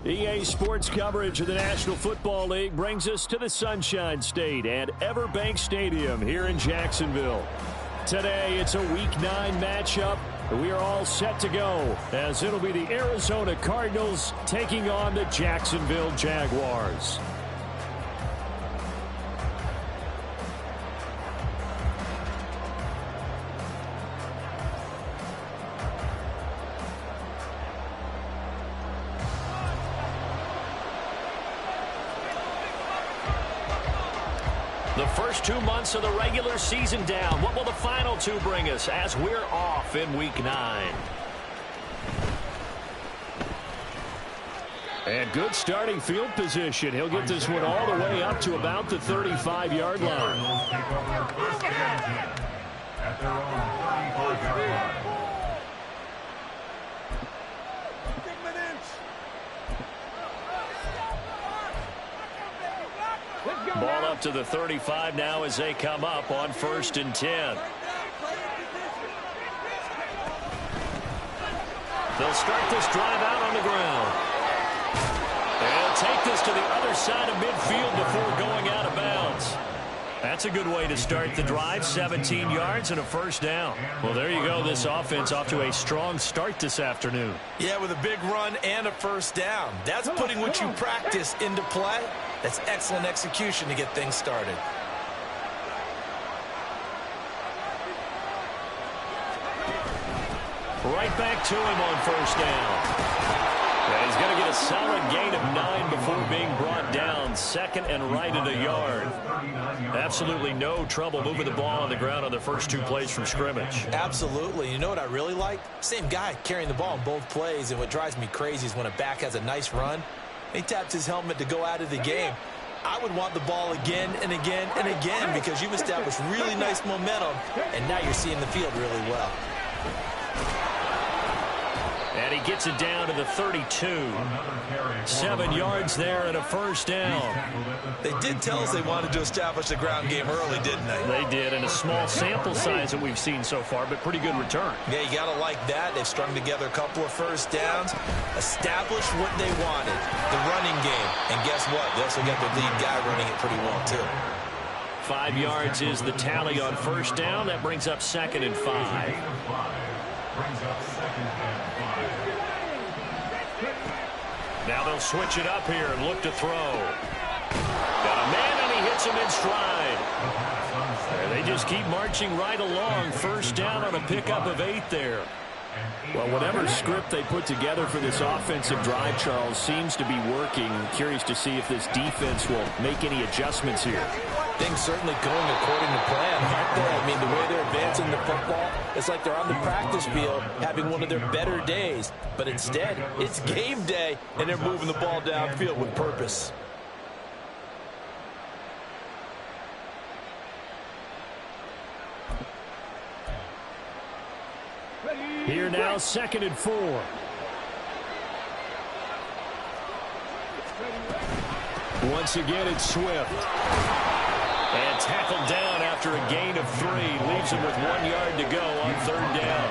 EA Sports coverage of the National Football League brings us to the Sunshine State and Everbank Stadium here in Jacksonville. Today, it's a Week 9 matchup. We are all set to go as it'll be the Arizona Cardinals taking on the Jacksonville Jaguars. The first 2 months of the regular season down. What will the final 2 bring us as we're off in Week 9? And good starting field position. He'll get this one all the way up to about the 35-yard line. At their own 35-yard line. Ball up to the 35 now as they come up on 1st and 10. They'll start this drive out on the ground. They'll take this to the other side of midfield before going out of bounds. That's a good way to start the drive. 17 yards and a 1st down. Well, there you go. This offense off to a strong start this afternoon. Yeah, with a big run and a 1st down. That's putting what you practice into play. That's excellent execution to get things started. Right back to him on 1st down. And he's going to get a solid gain of 9 before being brought down. 2nd and right at a yard. Absolutely no trouble moving the ball on the ground on the first 2 plays from scrimmage. Absolutely. You know what I really like? Same guy carrying the ball in both plays, and what drives me crazy is when a back has a nice run, he taps his helmet to go out of the game. I would want the ball again and again and again because you've established really nice momentum, and now you're seeing the field really well. And he gets it down to the 32. 7 yards there and a 1st down. They did tell us they wanted to establish the ground game early, didn't they? They did, and a small sample size that we've seen so far, but pretty good return. Yeah, you got to like that. They've strung together a couple of 1st downs, established what they wanted, the running game. And guess what? They also got their lead guy running it pretty well, too. 5 yards is the tally on 1st down. That brings up 2nd and 5. Now they'll switch it up here and look to throw. Got a man, and he hits him in stride. And they just keep marching right along. 1st down on a pickup of 8 there. Well, whatever script they put together for this offensive drive, Charles, seems to be working. Curious to see if this defense will make any adjustments here. Things certainly going according to plan, aren't they? I mean, the way they're advancing the football, it's like they're on the practice field having one of their better days. But instead, it's game day, and they're moving the ball downfield with purpose. Here now, 2nd and 4. Once again, it's Swift. And tackled down after a gain of 3. Leaves him with 1 yard to go on 3rd down.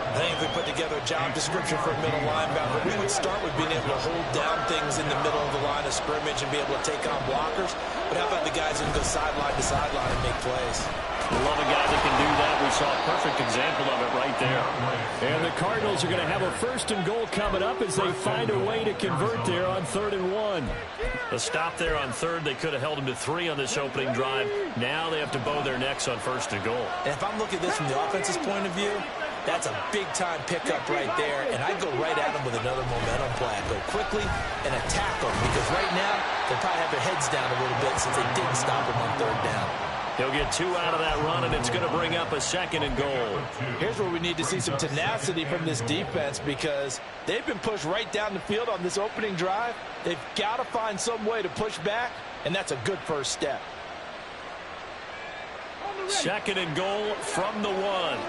I think if we put together a job description for a middle linebacker, we would start with being able to hold down things in the middle of the line of scrimmage and be able to take on blockers. But how about the guys who can go sideline to sideline and make plays? Love a guy that can do that. We saw a perfect example of it right there. And the Cardinals are going to have a 1st and goal coming up as they find a way to convert there on 3rd and 1. A stop there on 3rd. They could have held them to 3 on this opening drive. Now they have to bow their necks on 1st and goal. And if I'm looking at this from the offense's point of view, that's a big-time pickup right there, and I go right at them with another momentum play. I go quickly and attack them because right now they probably have their heads down a little bit since they didn't stop them on 3rd down. He'll get 2 out of that run, and it's going to bring up a 2nd and goal. Here's where we need to see some tenacity from this defense because they've been pushed right down the field on this opening drive. They've got to find some way to push back, and that's a good first step. 2nd and goal from the 1.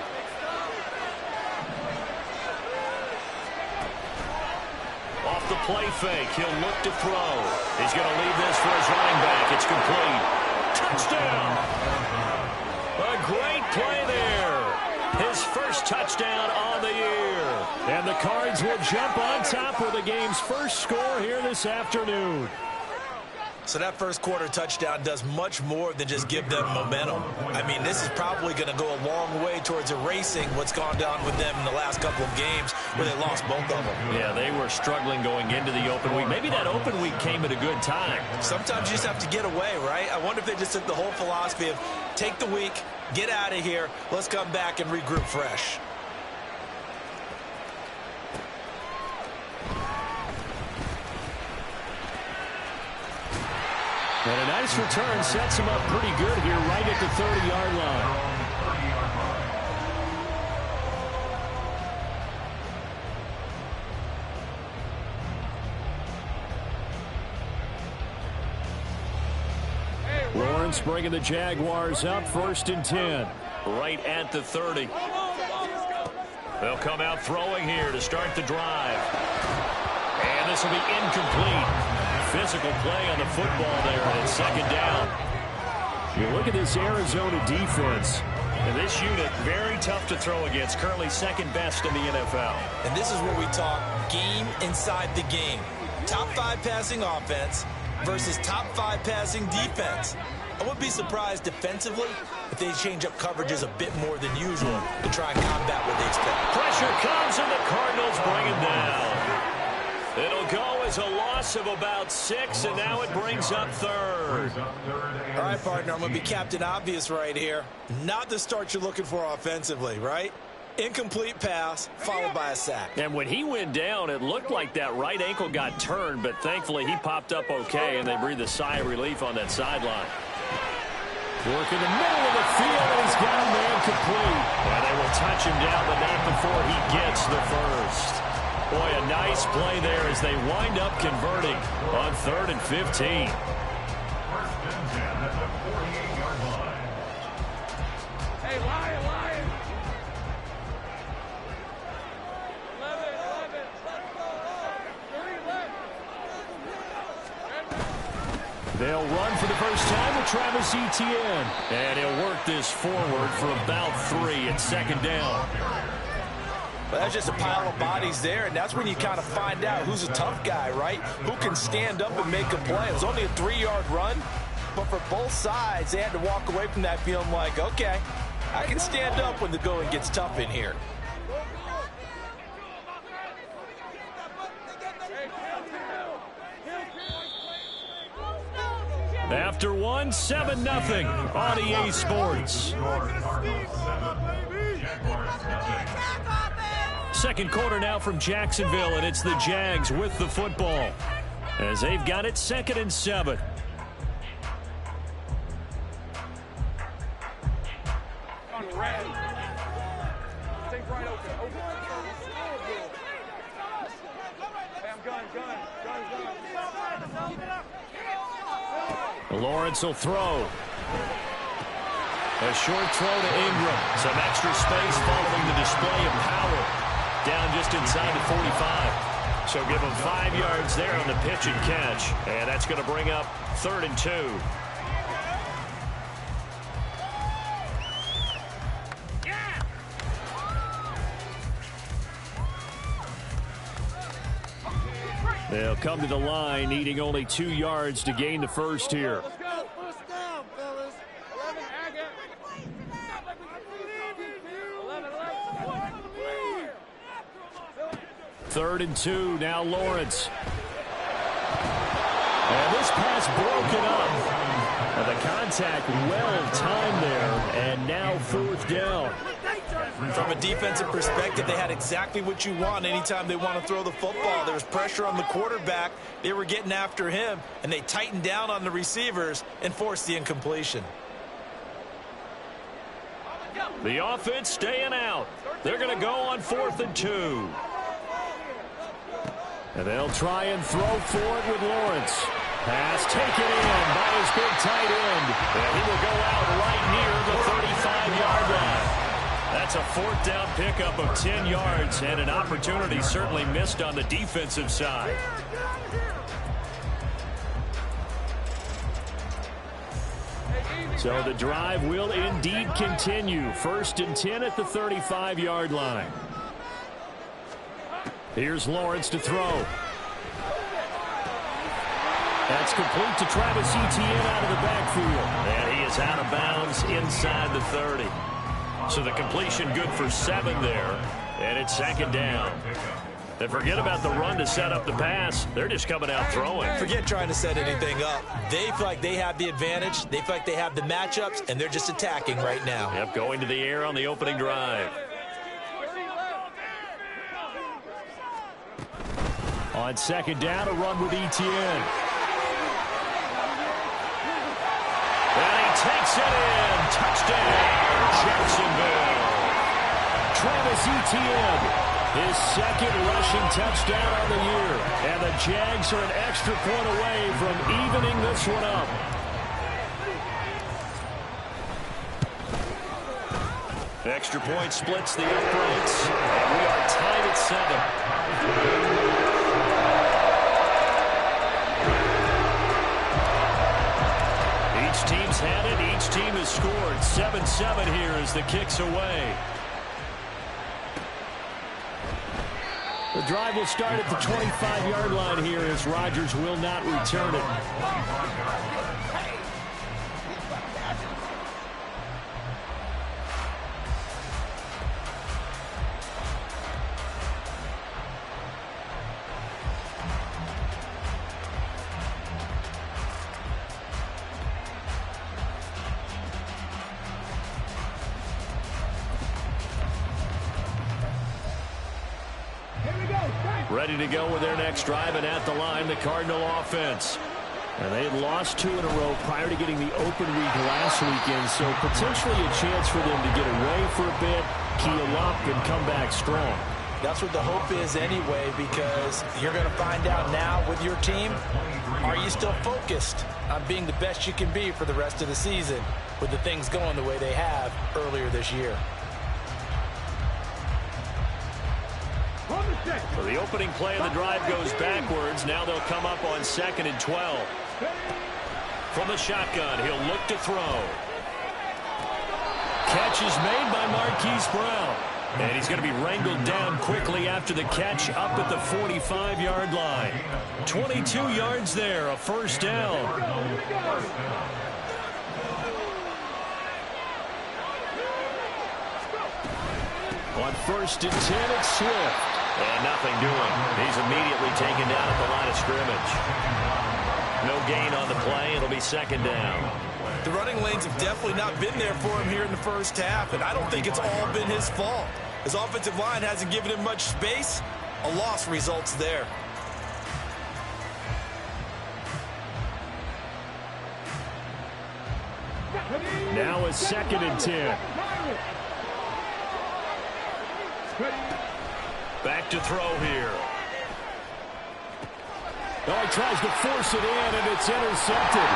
Off the play fake, he'll look to throw. He's going to leave this for his running back. It's complete. Touchdown! A great play there. His first touchdown on the year. And the Cards will jump on top with the game's first score here this afternoon. So that first quarter touchdown does much more than just give them momentum. I mean, this is probably going to go a long way towards erasing what's gone down with them in the last couple of games where they lost both of them. Yeah, they were struggling going into the open week. Maybe that open week came at a good time. Sometimes you just have to get away, right? I wonder if they just took the whole philosophy of take the week, get out of here, let's come back and regroup fresh. And a nice return sets him up pretty good here right at the 30-yard line. Lawrence bringing the Jaguars up 1st and 10. Right at the 30. They'll come out throwing here to start the drive. And this will be incomplete. Physical play on the football there, and it's 2nd down. You look at this Arizona defense, and this unit very tough to throw against, currently 2nd best in the NFL. And this is where we talk game inside the game. Top 5 passing offense versus top 5 passing defense. I wouldn't be surprised defensively if they change up coverages a bit more than usual to try and combat what they expect. Pressure comes, and the Cardinals bring him down. It'll go as a loss of about 6, and now it brings up 3rd. All right, partner, I'm going to be Captain Obvious right here. Not the start you're looking for offensively, right? Incomplete pass, followed by a sack. And when he went down, it looked like that right ankle got turned, but thankfully he popped up okay, and they breathed a sigh of relief on that sideline. Work in the middle of the field, and he's got a man complete. And they will touch him down, but not before he gets the first. Boy, a nice play there as they wind up converting on 3rd and 15. First and 10 at the 48-yard line. Hey, Lion! 11. 3 left. They'll run for the first time with Travis Etienne. And he'll work this forward for about 3 at 2nd down. But that's just a pile of bodies there, and that's when you kind of find out who's a tough guy, right? Who can stand up and make a play. It was only a 3-yard run, but for both sides, they had to walk away from that feeling like, okay, I can stand up when the going gets tough in here. After 1, 7-0 on EA Sports. Second quarter now from Jacksonville, and it's the Jags with the football as they've got it 2nd and 7. Lawrence will throw. A short throw to Ingram. Some extra space following the display of power. Down just inside the 45. So give him 5 yards there on the pitch and catch. And that's going to bring up 3rd and 2. They'll come to the line, needing only 2 yards to gain the first here. Let's go. First down, fellas. 11, Agate. 3rd and 2. Now Lawrence. And this pass broken up. And the contact well-timed there. And now 4th down. From a defensive perspective, they had exactly what you want anytime they want to throw the football. There was pressure on the quarterback. They were getting after him, and they tightened down on the receivers and forced the incompletion. The offense staying out. They're going to go on 4th and 2. And they'll try and throw for it with Lawrence. Pass taken in by his big tight end. And he will go out right near the 35-yard line. That's a 4th down pickup of 10 yards and an opportunity certainly missed on the defensive side. So the drive will indeed continue. 1st and 10 at the 35-yard line. Here's Lawrence to throw. That's complete to Travis Etienne out of the backfield. And he is out of bounds inside the 30. So the completion good for 7 there. And it's 2nd down. And forget about the run to set up the pass. They're just coming out throwing. Forget trying to set anything up. They feel like they have the advantage. They feel like they have the matchups, and they're just attacking right now. Yep, going to the air on the opening drive. On 2nd down, a run with Etienne. And he takes it in. Touchdown, Jacksonville. Travis Etienne, his 2nd rushing touchdown on the year. And the Jags are an extra point away from evening this one up. Extra point splits the uprights. And we are tied at 7. Each team's had it. Each team has scored. 7-7 here as the kick's away. The drive will start at the 25-yard line here as Rodgers will not return it. Ready to go with their next drive, and at the line, the Cardinal offense. And they had lost 2 in a row prior to getting the open week last weekend, so potentially a chance for them to get away for a bit, keel up, and come back strong. That's what the hope is anyway, because you're going to find out now with your team, are you still focused on being the best you can be for the rest of the season with the things going the way they have earlier this year? So the opening play of the drive goes backwards. Now they'll come up on 2nd and 12. From the shotgun, he'll look to throw. Catch is made by Marquise Brown. And he's going to be wrangled down quickly after the catch up at the 45-yard line. 22 yards there, a 1st down. On 1st and 10, it's Swift. And nothing doing. He's immediately taken down at the line of scrimmage. No gain on the play. It'll be 2nd down. The running lanes have definitely not been there for him here in the first half, and I don't think it's all been his fault. His offensive line hasn't given him much space. A loss results there. Now a 2nd and 10. Back to throw here. Oh, he tries to force it in, and it's intercepted.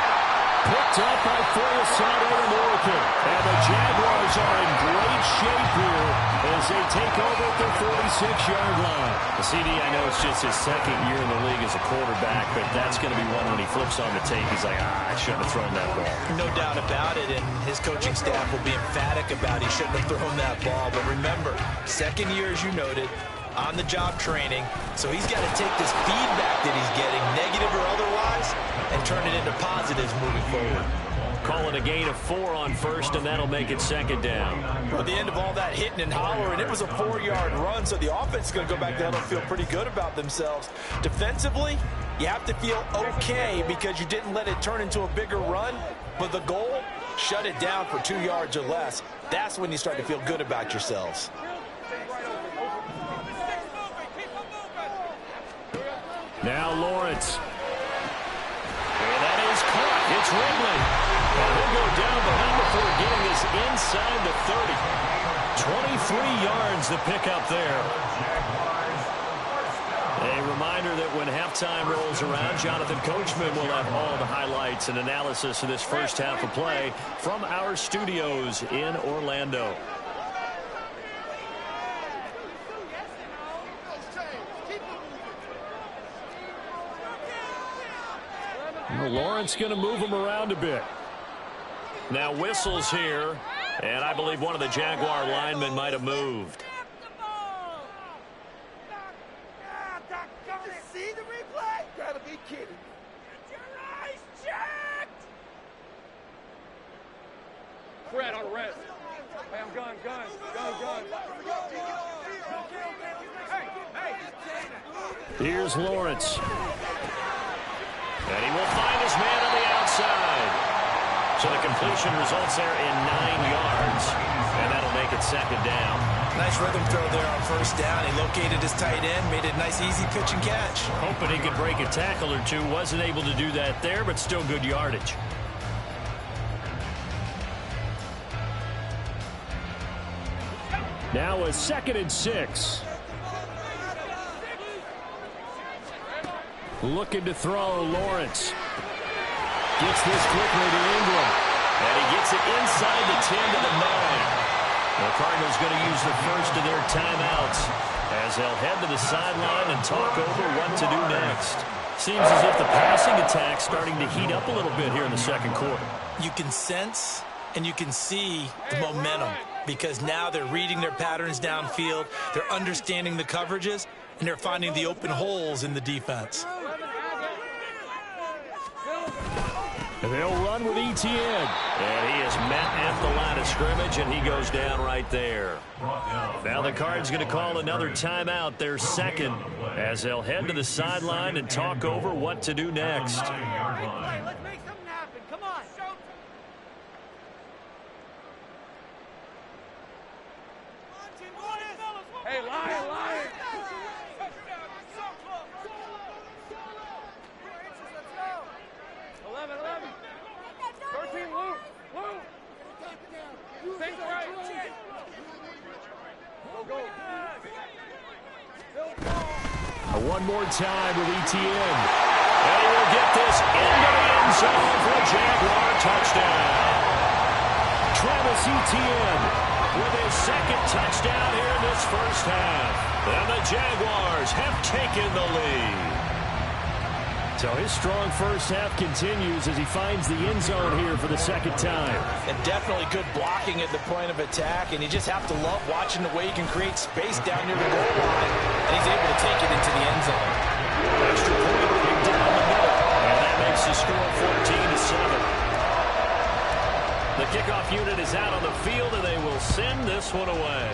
Picked up by Foyesade Oluokun. And the Jaguars are in great shape here as they take over at their 46-yard line. The CD, I know it's just his 2nd year in the league as a quarterback, but that's going to be one when he flips on the tape. He's like, I shouldn't have thrown that ball. No doubt about it, and his coaching staff will be emphatic about he shouldn't have thrown that ball. But remember, 2nd year, as you noted, on-the-job training, so he's got to take this feedback that he's getting, negative or otherwise, and turn it into positives moving forward. call it a gain of 4 on first, and that'll make it second down. At the end of all that hitting and hollering, it was a 4-yard run, so the offense is going to go back down and feel pretty good about themselves. Defensively, you have to feel okay because you didn't let it turn into a bigger run, but the goal, shut it down for 2 yards or less. That's when you start to feel good about yourselves. Now Lawrence. And that is caught. It's Ridley. And he'll go down the line before getting this inside the 30. 23 yards the pickup there. A reminder that when halftime rolls around, Jonathan Coachman will have all the highlights and analysis of this first half of play from our studios in Orlando. Lawrence going to move him around a bit. Now whistles here, and I believe one of the Jaguar linemen might have moved. See the replay? Gotta be kidding. Get your eyes checked! Fred on the red. Hey, I'm gun. Hey. Here's Lawrence. And he will find his man on the outside. So the completion results there in 9 yards. And that'll make it second down. Nice rhythm throw there on first down. He located his tight end, made it a nice, easy pitch and catch. Hoping he could break a tackle or two. Wasn't able to do that there, but still good yardage. Now a 2nd and 6. Looking to throw, Lawrence. Gets this quickly to Ingram. And he gets it inside the 10 to the 9. The Cardinals going to use the first of their timeouts as they'll head to the sideline and talk over what to do next. Seems as if the passing attack's starting to heat up a little bit here in the second quarter. You can sense and you can see the momentum because now they're reading their patterns downfield, they're understanding the coverages, and they're finding the open holes in the defense. And they'll run with Etienne. And he is met at the line of scrimmage, and he goes down right there. Now the Cards going to call another timeout, their second, as they'll head to the sideline and talk over what to do next. Let's make something happen. Come on. Hey, Lion. 11. 13, Lou. Think right. Go. One more time with Etienne. And he will get this into the end zone for a Jaguar touchdown. Travis Etienne with his second touchdown here in this first half. And the Jaguars have taken the lead. So his strong first half continues as he finds the end zone here for the second time. And definitely good blocking at the point of attack, and you just have to love watching the way he can create space down near the goal line, and he's able to take it into the end zone. Extra point kicked down the middle, and that makes the score 14-7. The kickoff unit is out on the field, and they will send this one away.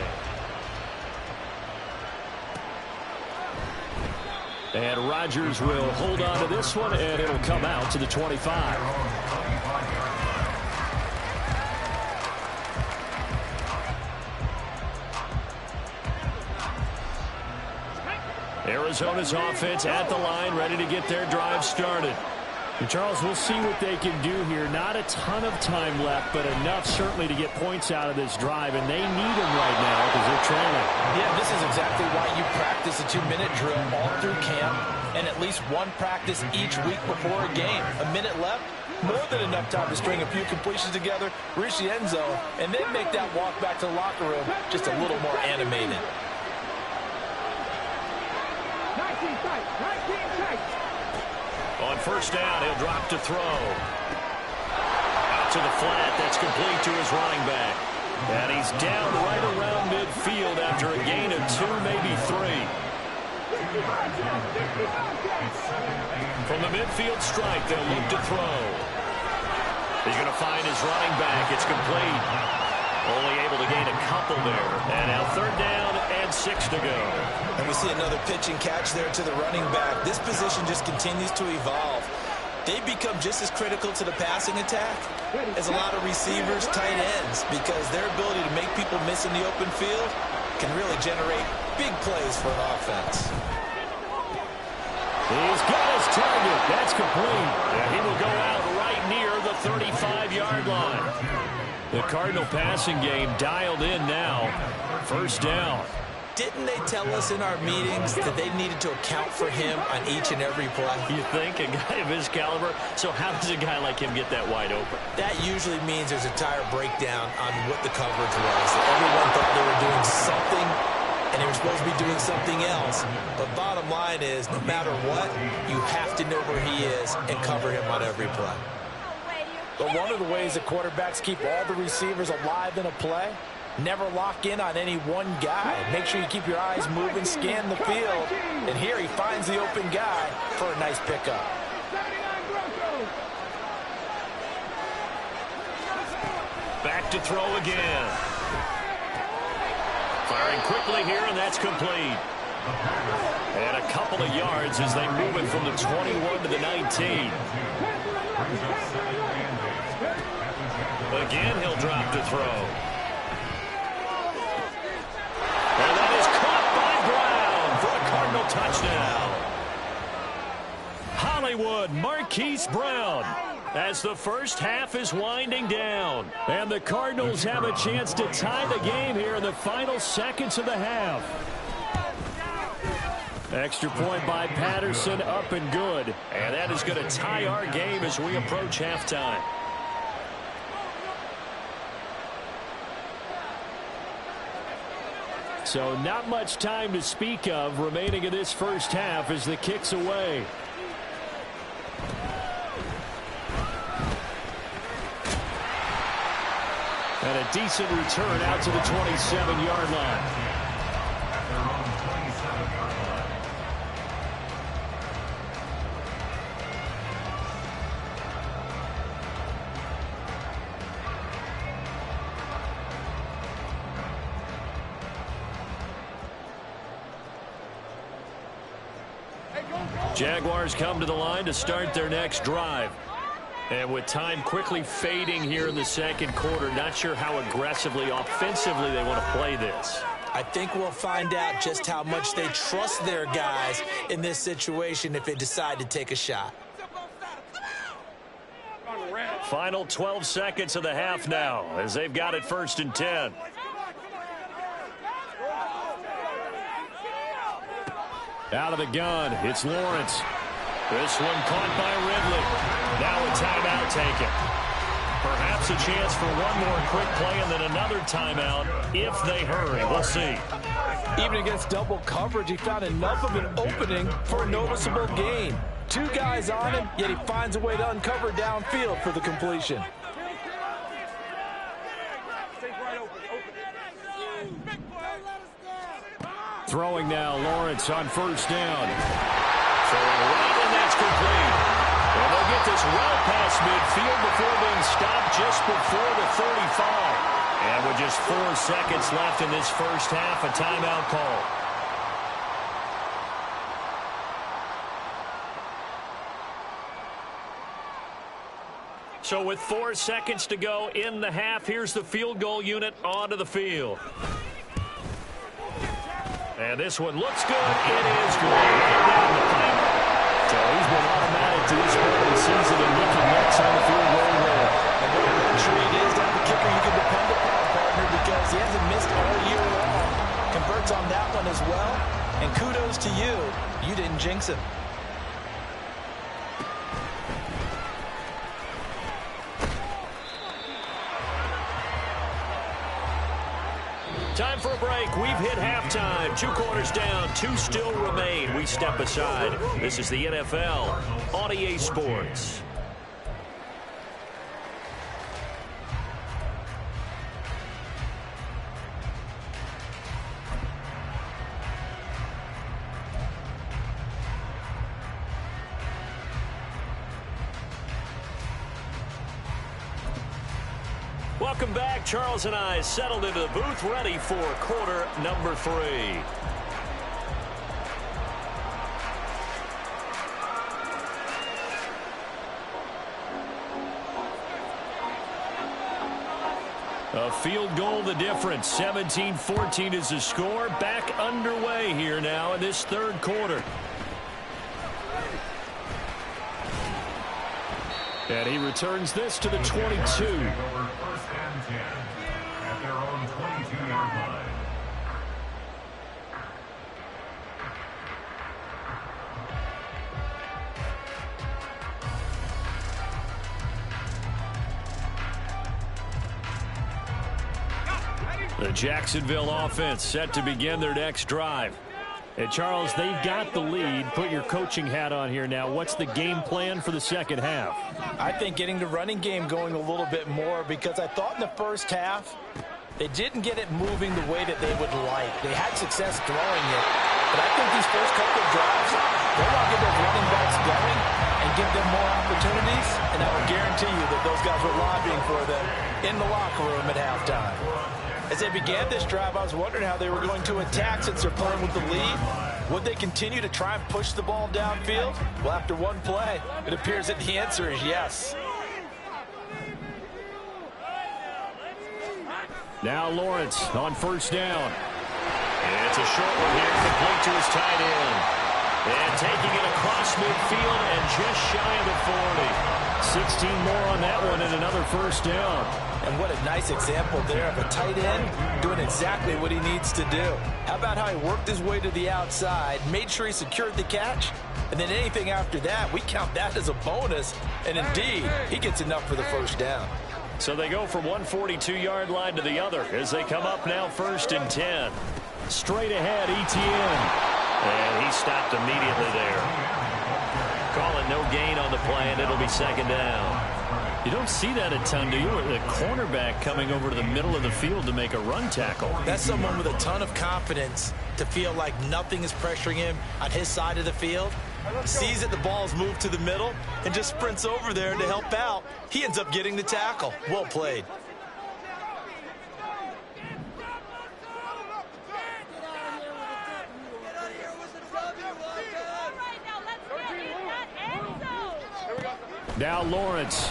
And Rodgers will hold on to this one, and it'll come out to the 25. Arizona's offense at the line, ready to get their drive started. And Charles, we'll see what they can do here. Not a ton of time left, but enough certainly to get points out of this drive, and they need them right now because they're trailing. Yeah, this is exactly why you practice a 2-minute drill all through camp and at least one practice each week before a game. A minute left, more than enough time to string a few completions together, reach the end zone, and then make that walk back to the locker room just a little more animated. 19 tight. On first down, he'll drop to throw. Out to the flat. That's complete to his running back. And he's down right around midfield after a gain of 2, maybe 3. From the midfield strike, they'll look to throw. He's going to find his running back. It's complete. Only able to gain a couple there. And now 3rd down and 6 to go. And we see another pitch and catch there to the running back. This position just continues to evolve. They become just as critical to the passing attack as a lot of receivers, tight ends, because their ability to make people miss in the open field can really generate big plays for an offense. He's got his target. That's complete. And he will go out right near the 35-yard line. The Cardinal passing game dialed in now. 1st down. Didn't they tell us in our meetings that they needed to account for him on each and every play? You think? A guy of his caliber? So how does a guy like him get that wide open? That usually means there's a tire breakdown on what the coverage was. Everyone thought they were doing something, and they were supposed to be doing something else. But bottom line is, no matter what, you have to know where he is and cover him on every play. But one of the ways that quarterbacks keep all the receivers alive in a play, never lock in on any one guy. Make sure you keep your eyes moving, scan the field. And here he finds the open guy for a nice pickup. Back to throw again. Firing quickly here, and that's complete. And a couple of yards as they move it from the 21 to the 19. Again, he'll drop to throw. And that is caught by Brown for a Cardinal touchdown. Hollywood Marquise Brown as the first half is winding down. And the Cardinals have a chance to tie the game here in the final seconds of the half. Extra point by Patterson, up and good. And that is going to tie our game as we approach halftime. So not much time to speak of remaining in this first half as the kick's away. And a decent return out to the 27-yard line. Jaguars come to the line to start their next drive. And with time quickly fading here in the second quarter, not sure how aggressively, offensively they want to play this. I think we'll find out just how much they trust their guys in this situation if they decide to take a shot. Final 12 seconds of the half now as they've got it 1st and 10. Out of the gun, it's Lawrence. This one caught by Ridley. Now a timeout taken. Perhaps a chance for one more quick play and then another timeout if they hurry. We'll see. Even against double coverage, he found enough of an opening for a noticeable gain. 2 guys on him, yet he finds a way to uncover downfield for the completion. Throwing now, Lawrence on 1st down. Throwing right, and that's complete. And they'll get this well past midfield before being stopped just before the 35. And with just 4 seconds left in this first half, a timeout call. So with 4 seconds to go in the half, here's the field goal unit onto the field. And this one looks good. It is good. Right down the pipe. So he's been automatic to this point of the season and looking next on the field goal there. And what a luxury it is to have a kicker you can depend upon, partner, because he hasn't missed all year long. Converts on that one as well. And kudos to you. You didn't jinx him. Time for a break. We've hit halftime. 2 quarters down. 2 still remain. We step aside. This is the NFL on EA Sports. Welcome back. Charles and I settled into the booth, ready for quarter number 3. A field goal the difference. 17-14 is the score. Back underway here now in this third quarter. And he returns this to the 22. Over first and 10 at their own 22-yard line. The Jacksonville offense set to begin their next drive. And Charles, they've got the lead. Put your coaching hat on here now. What's the game plan for the second half? I think getting the running game going a little bit more, because I thought in the first half they didn't get it moving the way that they would like. They had success throwing it, but I think these first couple of drives, they want to get those running backs going and give them more opportunities, and I will guarantee you that those guys were lobbying for them in the locker room at halftime. As they began this drive, I was wondering how they were going to attack since they're playing with the lead. Would they continue to try and push the ball downfield? Well, after one play, it appears that the answer is yes. Now Lawrence on first down. It's a short one here, complete to his tight end. And taking it across midfield and just shy of the 40. 16 more on that one and another first down. And what a nice example there of a tight end doing exactly what he needs to do. How about how he worked his way to the outside, made sure he secured the catch, and then anything after that, we count that as a bonus. And indeed, he gets enough for the first down. So they go from one 42-yard line to the other as they come up now first and 10. Straight ahead, Etienne. And he stopped immediately there. Calling no gain on the play, and it'll be second down. You don't see that a ton, do you? The cornerback coming over to the middle of the field to make a run tackle. That's someone with a ton of confidence to feel like nothing is pressuring him on his side of the field. Sees that the ball's moved to the middle and just sprints over there to help out. He ends up getting the tackle. Well played. Now Lawrence.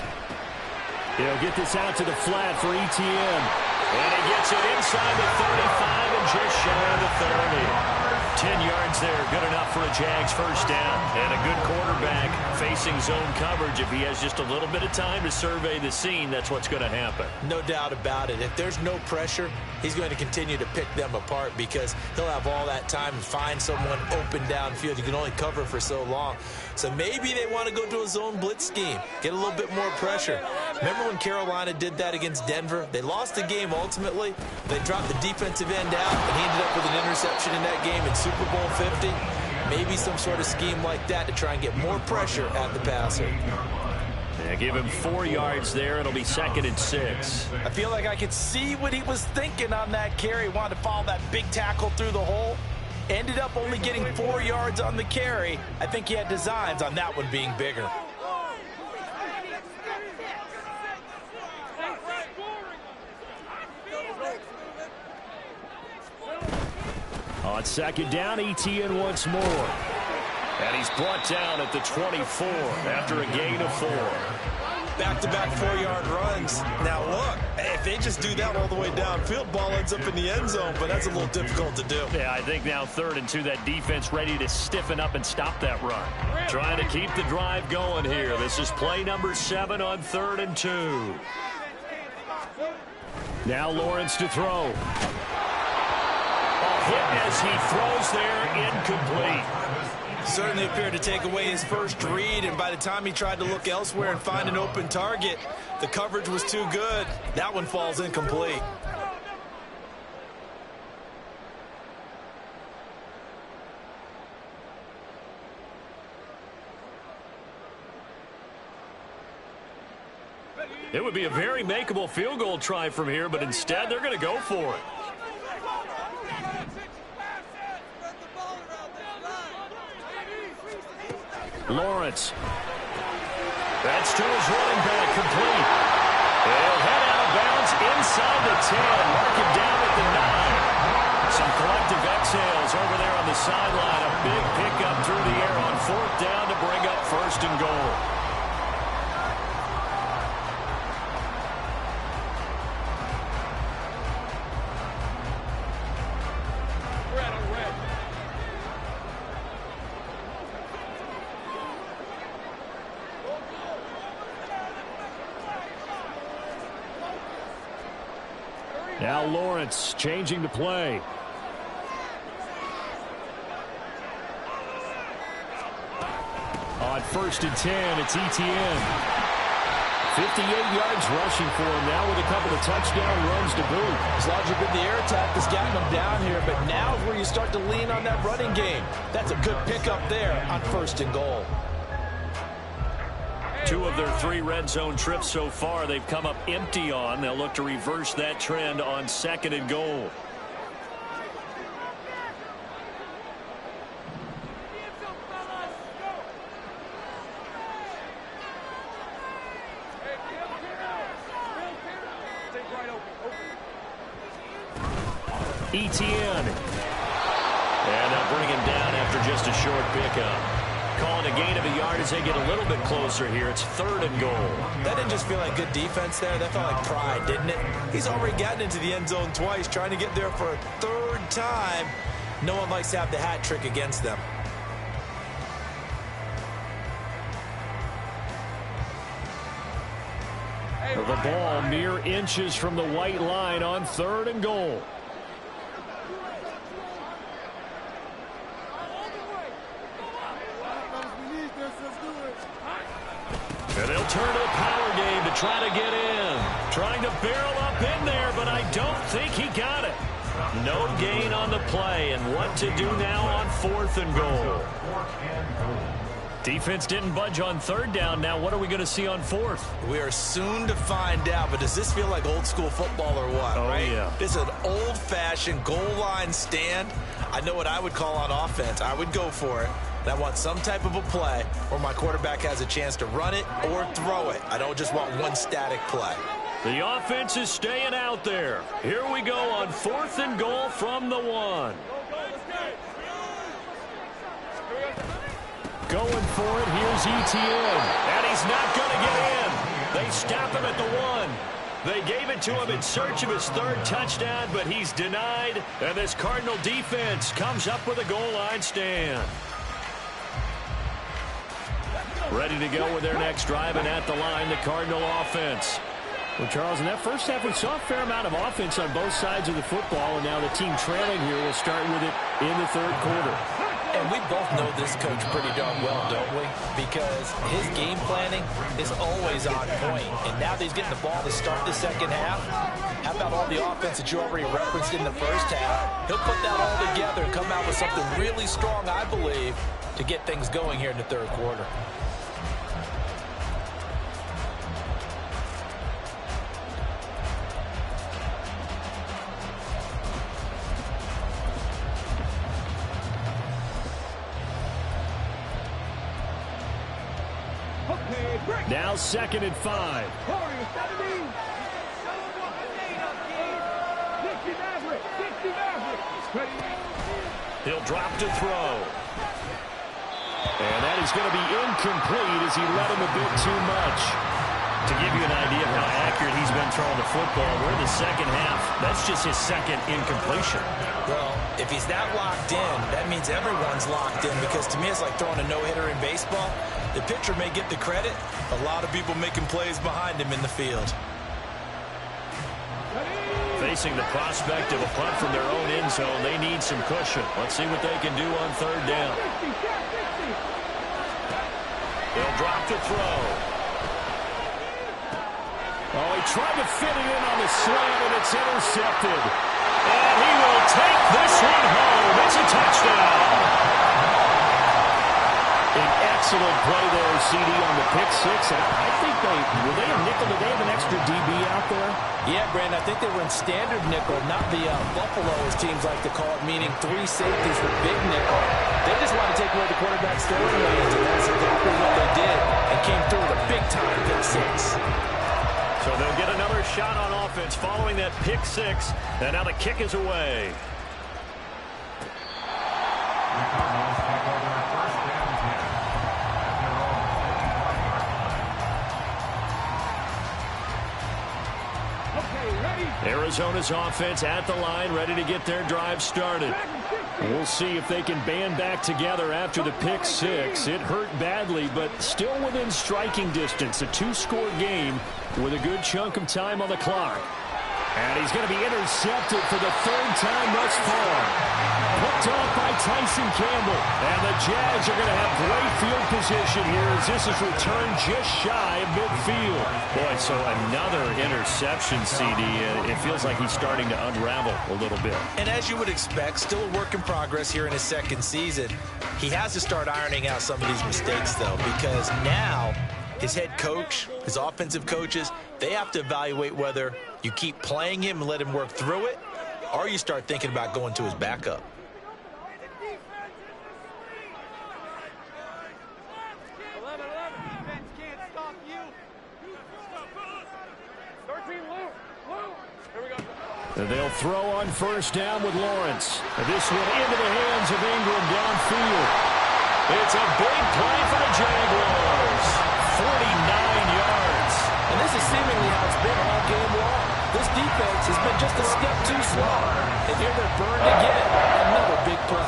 He'll get this out to the flat for Etienne. And he gets it inside the 35 and just shy of the 30. 10 yards there, good enough for a Jags first down. And a good quarterback facing zone coverage. If he has just a little bit of time to survey the scene, that's what's going to happen. No doubt about it. If there's no pressure, he's going to continue to pick them apart because he'll have all that time to find someone open downfield. You can only cover for so long. So maybe they want to go to a zone blitz scheme, get a little bit more pressure. Remember when Carolina did that against Denver? They lost the game ultimately. They dropped the defensive end out, and he ended up with an interception in that game in Super Bowl 50. Maybe some sort of scheme like that to try and get more pressure at the passer. Yeah, give him 4 yards there. It'll be second and 6. I feel like I could see what he was thinking on that carry. Wanted to follow that big tackle through the hole. Ended up only getting 4 yards on the carry. I think he had designs on that one being bigger. On second down, Etienne once more. And he's brought down at the 24 after a gain of 4. Back-to-back 4-yard runs. Now look, if they just do that all the way downfield, ball ends up in the end zone, but that's a little difficult to do. Yeah, I think now 3rd and 2, that defense ready to stiffen up and stop that run. Trying to keep the drive going here. This is play number 7 on 3rd and 2. Now Lawrence to throw. A hit as he throws there, incomplete. Certainly appeared to take away his first read, and by the time he tried to look elsewhere and find an open target, the coverage was too good. That one falls incomplete. It would be a very makeable field goal try from here, but instead they're going to go for it. Lawrence. That's to his running back, complete. He'll head out of bounds downs inside the 10. Mark him down at the 9. Some collective exhales over there on the sideline. A big pickup through the air on 4th down to bring up 1st and goal. Now Lawrence changing the play. On 1st and 10, it's Etienne. 58 yards rushing for him now with a couple of touchdown runs to boot. As long as you've been the air attack that's gotten them down here, but now is where you start to lean on that running game. That's a good pickup there on 1st and goal. 2 of their 3 red zone trips so far they've come up empty on. They'll look to reverse that trend on 2nd and goal. Etienne. And they'll bring him down after just a short pickup. Calling a gain of a yard as they get a little bit closer here. It's 3rd and goal. That didn't just feel like good defense there. That felt like pride, didn't it? He's already gotten into the end zone twice, trying to get there for a 3rd time. No one likes to have the hat trick against them. The ball mere inches from the white line on 3rd and goal. And they'll turn to a power game to try to get in. Trying to barrel up in there, but I don't think he got it. No gain on the play, and what to do now on 4th and goal. Defense didn't budge on 3rd down. Now what are we going to see on 4th? We are soon to find out, but does this feel like old school football or what, right? Yeah. This is an old-fashioned goal line stand. I know what I would call on offense. I would go for it. And I want some type of a play where my quarterback has a chance to run it or throw it. I don't just want one static play. The offense is staying out there. Here we go on 4th and goal from the 1. Going for it, here's Etienne. And he's not going to get in. They stop him at the 1. They gave it to him in search of his 3rd touchdown, but he's denied. And this Cardinal defense comes up with a goal line stand. Ready to go with their next drive, and at the line, the Cardinal offense. Well, Charles, in that first half, we saw a fair amount of offense on both sides of the football, and now the team trailing here will start with it in the 3rd quarter. And we both know this coach pretty darn well, don't we? Because his game planning is always on point. And now that he's getting the ball to start the 2nd half, how about all the offense that you already referenced in the 1st half? He'll put that all together and come out with something really strong, I believe, to get things going here in the 3rd quarter. Now 2nd and 5. He'll drop to throw. And that is going to be incomplete as he let him a bit too much. To give you an idea of how accurate he's been throwing the football, we're in the 2nd half. That's just his 2nd incompletion. Well, if he's that locked in, that means everyone's locked in, because to me it's like throwing a no-hitter in baseball. The pitcher may get the credit. A lot of people making plays behind him in the field. Facing the prospect of a punt from their own end zone, they need some cushion. Let's see what they can do on 3rd down. They'll drop to throw. Oh, he tried to fit it in on the slant, and it's intercepted. And he will take this one home. It's a touchdown. An excellent play there, CD, on the pick 6. And I think were they a nickel? Did they have an extra DB out there? Yeah, Brandon, I think they were in standard nickel, not the Buffalo, as teams like to call it, meaning 3 safeties with big nickel. They just want to take away the quarterback's throwing lanes, and that's exactly what they did, and came through with a big-time pick 6. So they'll get another shot on offense following that pick six. And now the kick is away. The Cardinals take over first and 10 at their own 45 yard line. Arizona's offense at the line, ready to get their drive started. We'll see if they can band back together after the pick six. It hurt badly, but still within striking distance. A two-score game with a good chunk of time on the clock. And he's going to be intercepted for the third time thus far. Picked off by Tyson Campbell. And the Jags are going to have great field position here as this is returned just shy of midfield. Boy, so another interception, CD. It feels like he's starting to unravel a little bit. And as you would expect, still a work in progress here in his second season. He has to start ironing out some of these mistakes, though, because now his head coach, his offensive coaches, they have to evaluate whether you keep playing him and let him work through it, or you start thinking about going to his backup. They'll throw on first down with Lawrence. This one into the hands of Ingram downfield. It's a big play for the Jaguars. 49 yards. And this is seemingly how it's been all game long. This defense has been just a step too slow. And here they're burned again. Another big play.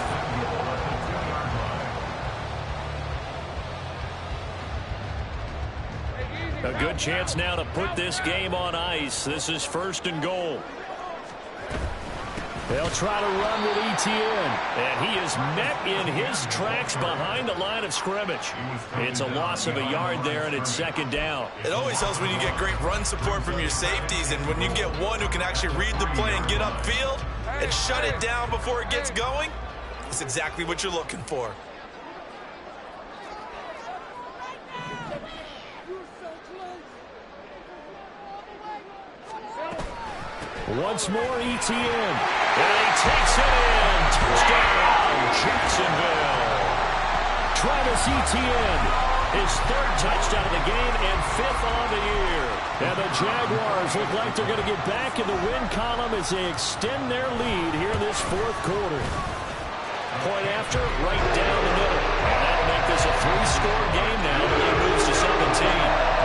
A good chance now to put this game on ice. This is first and goal. They'll try to run with Etienne. And he is met in his tracks behind the line of scrimmage. It's a loss of a yard there, and it's second down. It always helps when you get great run support from your safeties, and when you get one who can actually read the play and get upfield and shut it down before it gets going, it's exactly what you're looking for. Once more, Etienne. And he takes it in. Touchdown, Jacksonville. Travis Etienne, his third touchdown of the game and fifth on the year. And the Jaguars look like they're going to get back in the win column as they extend their lead here in this fourth quarter. Point after, right down the middle. And that'll make this a three-score game now. The lead moves to 17.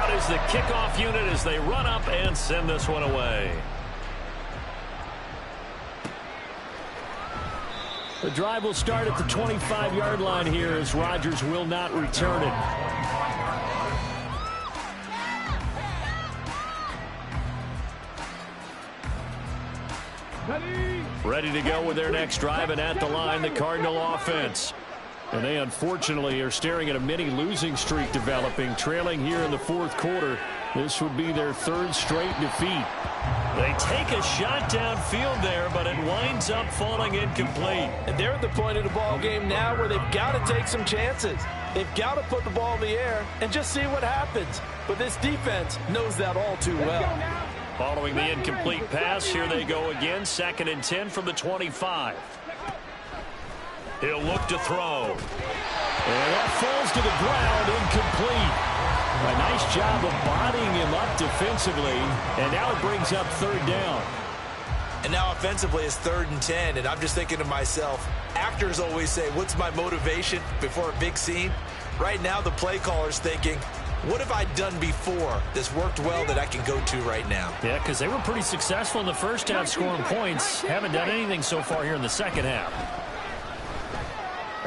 Is the kickoff unit as they run up and send this one away. The drive will start at the 25-yard line here as Rodgers will not return it. Ready to go with their next drive, and at the line, the Cardinal offense. And they unfortunately are staring at a mini losing streak developing, trailing here in the fourth quarter. This would be their third straight defeat. They take a shot downfield there, but it winds up falling incomplete. And they're at the point of the ball game now where they've got to take some chances. They've got to put the ball in the air and just see what happens. But this defense knows that all too well. Following the incomplete pass, here they go again. 2nd and 10 from the 25. He'll look to throw. And that falls to the ground, incomplete. A nice job of bodying him up defensively. And now it brings up third down. And now offensively it's 3rd and 10. And I'm just thinking to myself, actors always say, what's my motivation before a big scene? Right now the play caller's thinking, what have I done before that's worked well that I can go to right now? Yeah, because they were pretty successful in the first half scoring points. Haven't done anything so far here in the second half.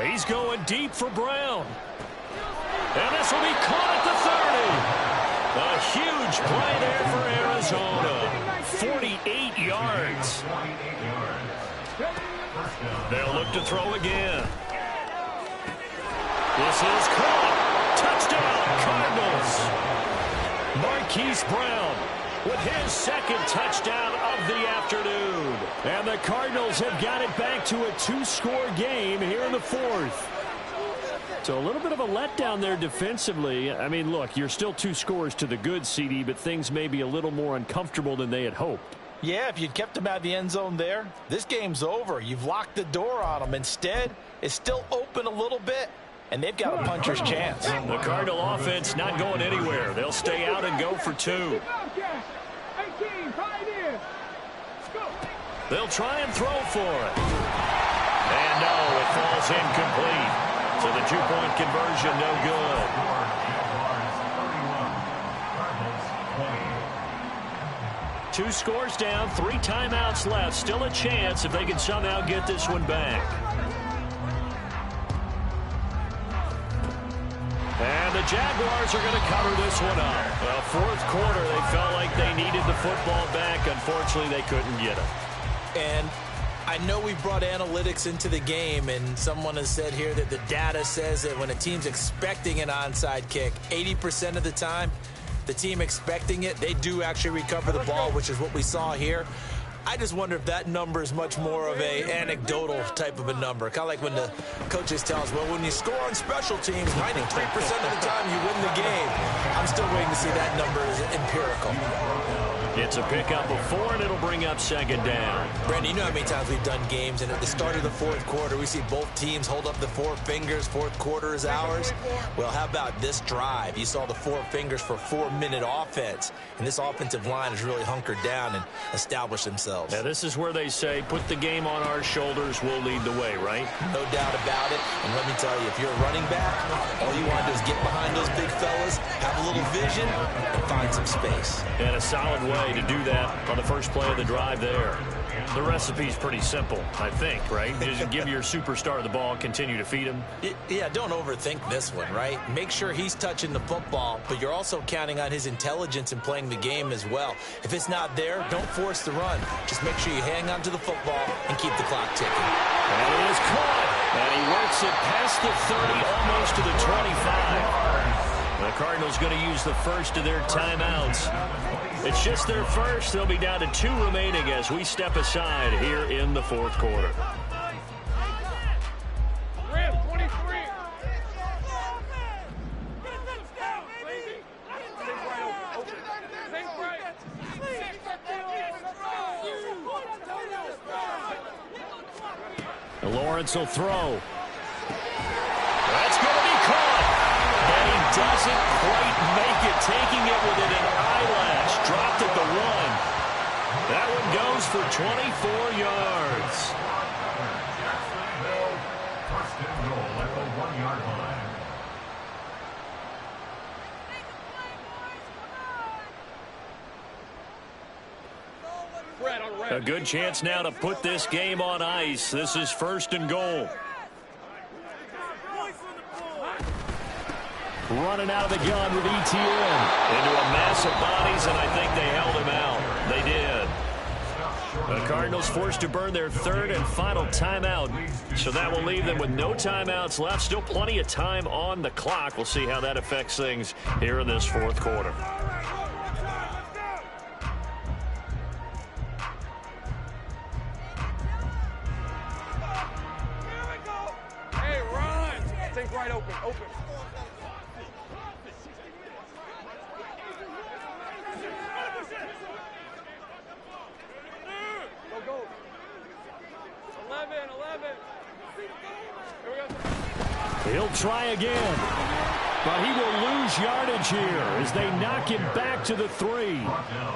He's going deep for Brown. And this will be caught at the 30. A huge play there for Arizona. 48 yards. They'll look to throw again. This is caught. Touchdown, Cardinals. Marquise Brown with his second touchdown of the afternoon. And the Cardinals have got it back to a 2-score game here in the fourth. So a little bit of a letdown there defensively. I mean, look, you're still 2 scores to the good, CD, but things may be a little more uncomfortable than they had hoped. Yeah, if you'd kept them out of the end zone there, this game's over. You've locked the door on them. Instead, it's still open a little bit. and they've got a puncher's chance. The Cardinal offense not going anywhere. They'll stay out and go for 2. They'll try and throw for it. And no, it falls incomplete. So the 2-point conversion, no good. 2 scores down, 3 timeouts left. Still a chance if they can somehow get this one back. And the Jaguars are going to cover this one up. Well, fourth quarter, they felt like they needed the football back. Unfortunately, they couldn't get it. And I know we brought analytics into the game, and someone has said here that the data says that when a team's expecting an onside kick, 80% of the time, the team expecting it, they do actually recover the ball, which is what we saw here. I just wonder if that number is much more of a anecdotal type of a number. Kind of like when the coaches tell us, well, when you score on special teams, 93% of the time you win the game. I'm still waiting to see that number as empirical. It's a pickup of 4, and it'll bring up second down. Brandon, you know how many times we've done games, and at the start of the fourth quarter, we see both teams hold up the 4 fingers, fourth quarter is ours. Well, how about this drive? You saw the 4 fingers for 4-minute offense, and this offensive line has really hunkered down and established themselves. Yeah, this is where they say, put the game on our shoulders, we'll lead the way, right? No doubt about it, and let me tell you, if you're a running back, all you want to do is get behind those big fellas, have a little vision, and find some space. And a solid way to do that on the first play of the drive there. The recipe's pretty simple, I think, right? Just give your superstar the ball, continue to feed him. Yeah, don't overthink this one, right? Make sure he's touching the football, but you're also counting on his intelligence in playing the game as well. If it's not there, don't force the run. Just make sure you hang on to the football and keep the clock ticking. And it is caught. And he works it past the 30, almost to the 25. The Cardinals going to use the first of their timeouts. It's just their first. They'll be down to 2 remaining as we step aside here in the fourth quarter. Lawrence will throw. That's going to be caught. And he doesn't quite make it, taking it within an eyelash. Dropped at the 1. That one goes for 24 yards. First and goal at the 1-yard line. A good chance now to put this game on ice. This is first and goal. Running out of the gun with ETN. Into a mass of bodies, and I think they held him out. They did. The Cardinals forced to burn their 3rd and final timeout. So that will leave them with no timeouts left. Still plenty of time on the clock. We'll see how that affects things here in this fourth quarter. Open. Go. 11. Here we go. He'll try again. But he will lose yardage here as they knock him back to the 3.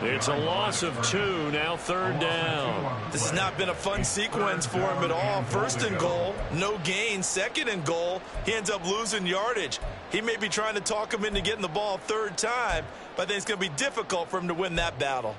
It's a loss of 2, now 3rd down. This has not been a fun sequence for him at all. First and goal, no gain. Second and goal, he ends up losing yardage. He may be trying to talk him into getting the ball 3rd time, but I think it's going to be difficult for him to win that battle.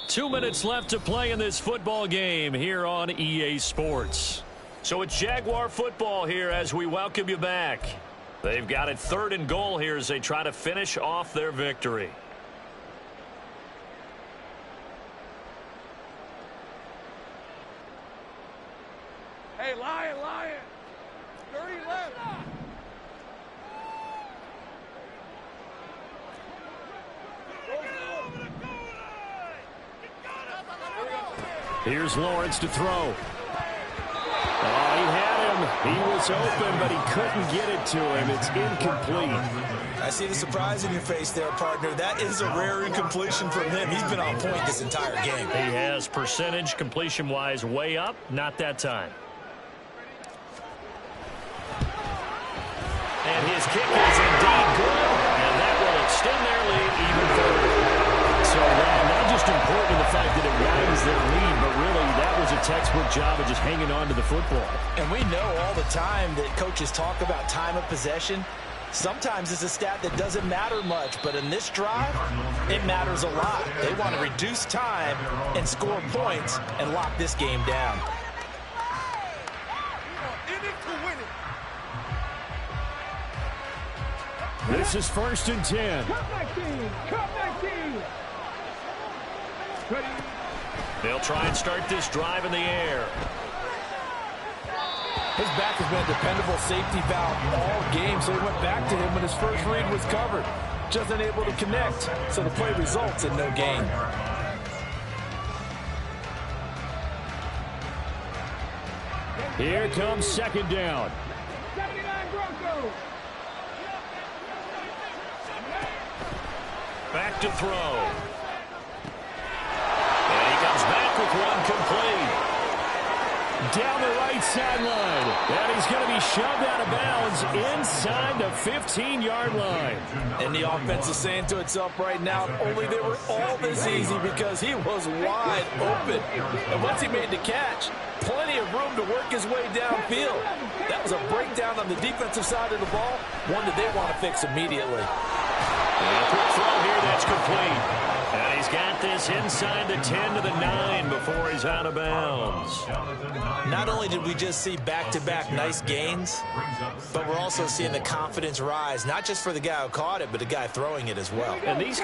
Two minutes left to play in this football game here on EA Sports. So it's Jaguar football here as we welcome you back. They've got it 3rd and goal here as they try to finish off their victory. Hey, Lion. 30 left. Here's Lawrence to throw. Oh, he had him. He was open, but he couldn't get it to him. It's incomplete. I see the surprise in your face there, partner. That is a rare incompletion from him. He's been on point this entire game. He has percentage completion-wise way up, not that time. And his kick is indeed good, and that will extend their lead even further. So, not just important in the fact that it widens their lead, but really that was a textbook job of just hanging on to the football. And we know all the time that coaches talk about time of possession. Sometimes it's a stat that doesn't matter much, but in this drive, it matters a lot. They want to reduce time and score points and lock this game down. This is 1st and 10. They'll try and start this drive in the air. His back has been a dependable safety valve all game, so he went back to him when his first read was covered. Just unable to connect, so the play results in no gain. Here comes 2nd down. 79 Broncos. Back to throw. And he comes back with one complete. Down the right sideline. And he's going to be shoved out of bounds inside the 15-yard line. And the offense is saying to itself right now, only they were all this easy because he was wide open. And once he made the catch, plenty of room to work his way downfield. That was a breakdown on the defensive side of the ball, one that they want to fix immediately. And a quick throw here that's complete. And he's got this inside the 10 to the 9 before he's out of bounds. Not only did we just see back-to-back nice gains, but we're also seeing the confidence rise, not just for the guy who caught it, but the guy throwing it as well. And these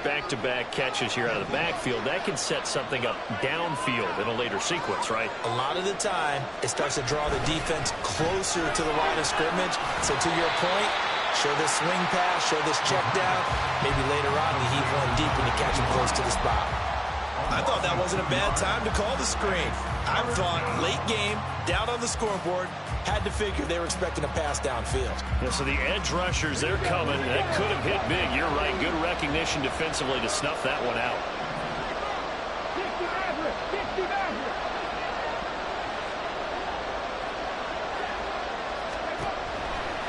back-to-back catches here out of the backfield, that can set something up downfield in a later sequence, right? A lot of the time, it starts to draw the defense closer to the line of scrimmage. So to your point, show this swing pass, show this check down. Maybe later on you heave one deep and you catch him close to the spot. I thought that wasn't a bad time to call the screen. I thought late game, down on the scoreboard, had to figure they were expecting a pass downfield. Yeah, so the edge rushers, they're coming. That could have hit big. You're right. Good recognition defensively to snuff that one out. 60 Maverick. 60 Maverick.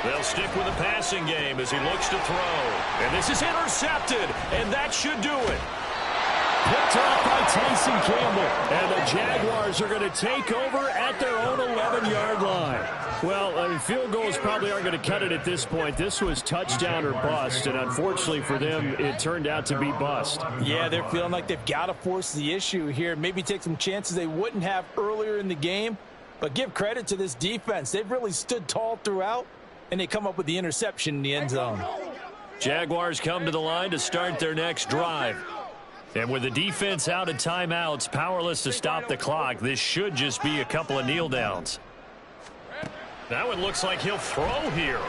They'll stick with the passing game as he looks to throw. And this is intercepted, and that should do it. Picked off by Tyson Campbell. And the Jaguars are going to take over at their own 11-yard line. Well, I mean, field goals probably aren't going to cut it at this point. This was touchdown or bust, and unfortunately for them, it turned out to be bust. Yeah, they're feeling like they've got to force the issue here. Maybe take some chances they wouldn't have earlier in the game. But give credit to this defense. They've really stood tall throughout, and they come up with the interception in the end zone. Jaguars come to the line to start their next drive. And with the defense out of timeouts, powerless to stop the clock, this should just be a couple of kneel downs. Now it looks like he'll throw here.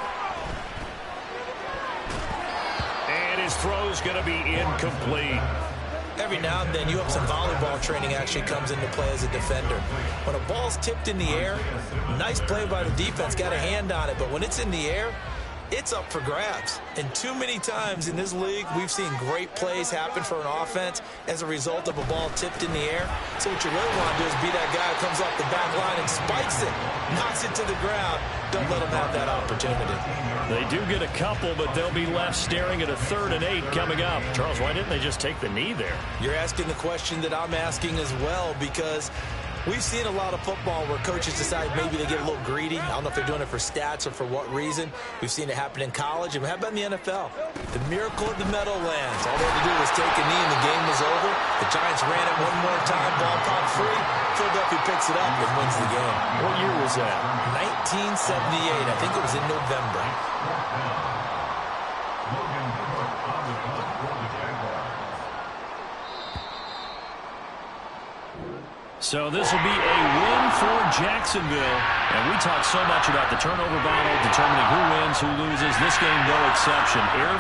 And his throw's going to be incomplete. Every now and then, you have some volleyball training actually comes into play as a defender. When a ball's tipped in the air, nice play by the defense, got a hand on it. But when it's in the air, it's up for grabs. And too many times in this league, we've seen great plays happen for an offense as a result of a ball tipped in the air. So what you really want to do is be that guy who comes off the back line and spikes it, knocks it to the ground. Don't let them have that opportunity. They do get a couple, but they'll be left staring at a 3rd and 8 coming up. Charles, why didn't they just take the knee there? You're asking the question that I'm asking as well, because we've seen a lot of football where coaches decide maybe they get a little greedy. I don't know if they're doing it for stats or for what reason. We've seen it happen in college, and how about in the NFL? The miracle of the Meadowlands. All they had to do was take a knee, and the game was over. The Giants ran it one more time, ball popped free. Philadelphia picks it up and wins the game. What year was that? 1978. I think it was in November. So this will be a win for Jacksonville. And we talk so much about the turnover battle, determining who wins, who loses. This game, no exception. Air